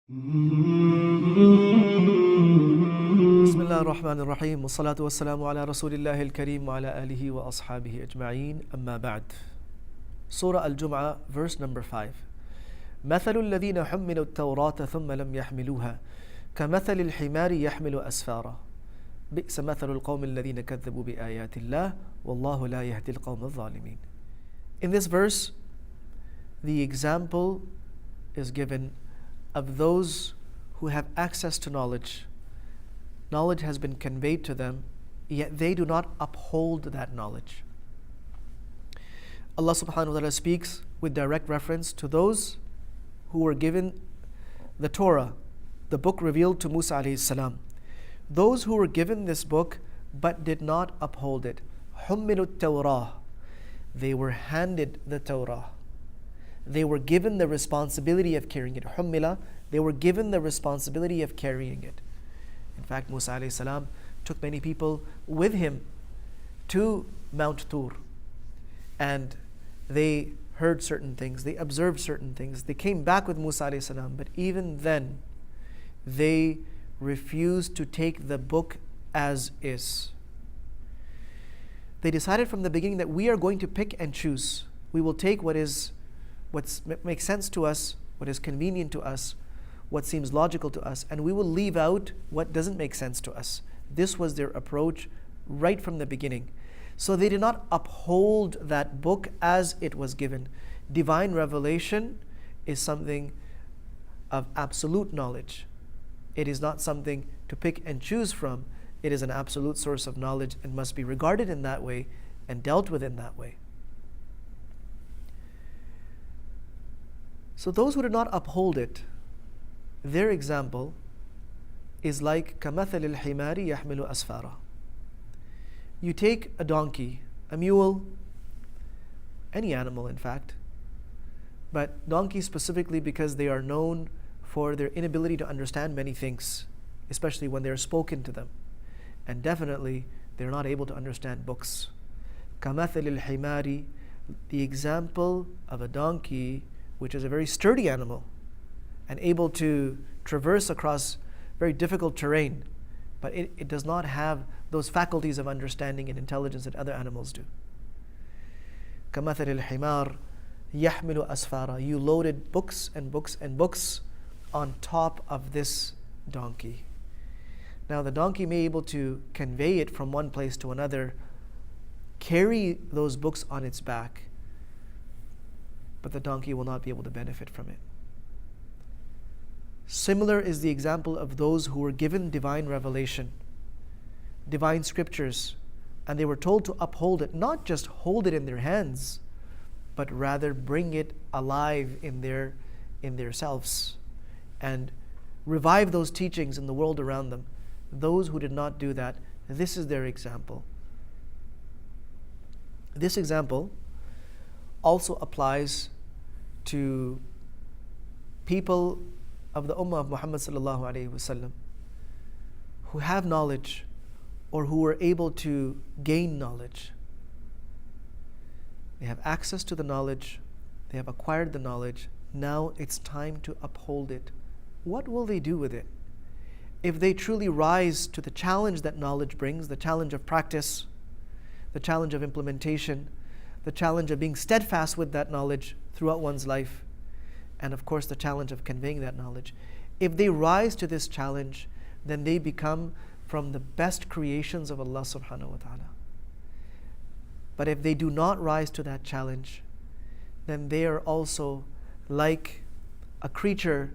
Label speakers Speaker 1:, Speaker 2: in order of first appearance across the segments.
Speaker 1: Bismillah ar-Rahman ar-Rahim. Wassalatu wassalamu ala Rasulillahi al-Kareem wa ala alihi wa ashabihi ajma'een. Amma ba'd. Surah Al-Jum'ah, verse number 5. مثل الذين حملوا التوراة ثم لم يحملوها كمثل الحمار يحمل أسفارا بئس مثل القوم الذين كذبوا بآيات الله والله لا يهدي القوم الظالمين. In this verse, the example is given of those who have access to knowledge. Knowledge has been conveyed to them, yet they do not uphold that knowledge. Allah subhanahu wa ta'ala speaks with direct reference to those who were given the Torah, the book revealed to Musa alayhi salam. Those who were given this book but did not uphold it. حُمِّلُوا التَّوْرَاةِ. They were handed the Torah. They were given the responsibility of carrying it. Hummila, they were given the responsibility of carrying it. In fact, Musa alayhi salam took many people with him to Mount Tur, and they heard certain things, they observed certain things. They came back with Musa alayhi salam, but even then, they refused to take the book as is. They decided from the beginning that we are going to pick and choose. We will take what makes sense to us, what is convenient to us, what seems logical to us, and we will leave out what doesn't make sense to us. This was their approach right from the beginning. So they did not uphold that book as it was given. Divine revelation is something of absolute knowledge. It is not something to pick and choose from. It is an absolute source of knowledge and must be regarded in that way and dealt with in that way. So those who did not uphold it, their example is like كَمَثَلِ الْحِمَارِ يَحْمِلُ أَسْفَارًا. You take a donkey, a mule, any animal in fact, but donkeys specifically because they are known for their inability to understand many things, especially when they are spoken to them. And definitely, they're not able to understand books. كَمَثَلِ الْحِمَارِ, the example of a donkey, which is a very sturdy animal and able to traverse across very difficult terrain, but it does not have those faculties of understanding and intelligence that other animals do. كَمَثَلِ الْحِمَارِ يَحْمِلُ أَسْفَارًا. You loaded books and books and books on top of this donkey. Now the donkey may be able to convey it from one place to another, carry those books on its back, but the donkey will not be able to benefit from it. Similar is the example of those who were given divine revelation, divine scriptures, and they were told to uphold it, not just hold it in their hands, but rather bring it alive in their selves and revive those teachings in the world around them. Those who did not do that, this is their example. This example also applies to people of the Ummah of Muhammad sallallahu alaihi wasallam who have knowledge or who are able to gain knowledge. They have access to the knowledge, they have acquired the knowledge, now it's time to uphold it. What will they do with it? If they truly rise to the challenge that knowledge brings, the challenge of practice, the challenge of implementation, the challenge of being steadfast with that knowledge throughout one's life, and of course the challenge of conveying that knowledge. If they rise to this challenge, then they become from the best creations of Allah subhanahu wa ta'ala. But if they do not rise to that challenge, then they are also like a creature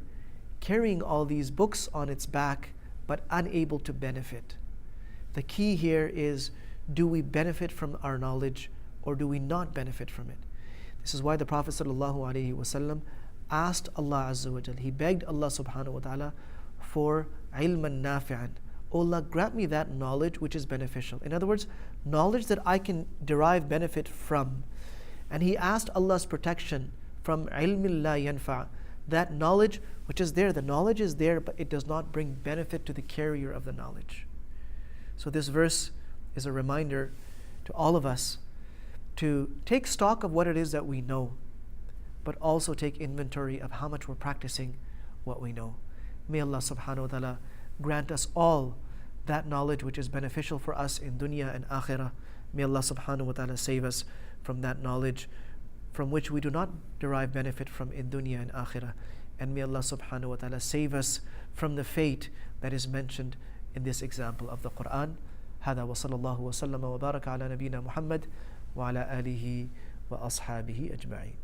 Speaker 1: carrying all these books on its back but unable to benefit. The key here is, do we benefit from our knowledge or do we not benefit from it? This is why the Prophet ﷺ asked Allah Azza wa Jal, he begged Allah subhanahu wa ta'ala for ilman nafi'an. Oh Allah, grant me that knowledge which is beneficial. In other words, knowledge that I can derive benefit from. And he asked Allah's protection from ilmin la yanfa', that knowledge which is there. The knowledge is there, but it does not bring benefit to the carrier of the knowledge. So this verse is a reminder to all of us to take stock of what it is that we know, but also take inventory of how much we're practicing what we know. May Allah subhanahu wa ta'ala grant us all that knowledge which is beneficial for us in dunya and akhirah. May Allah subhanahu wa ta'ala save us from that knowledge from which we do not derive benefit from in dunya and akhirah. And may Allah subhanahu wa ta'ala save us from the fate that is mentioned in this example of the Quran. هذا وصلى الله وسلم وبارك على نبينا محمد وعلى آله وأصحابه أجمعين.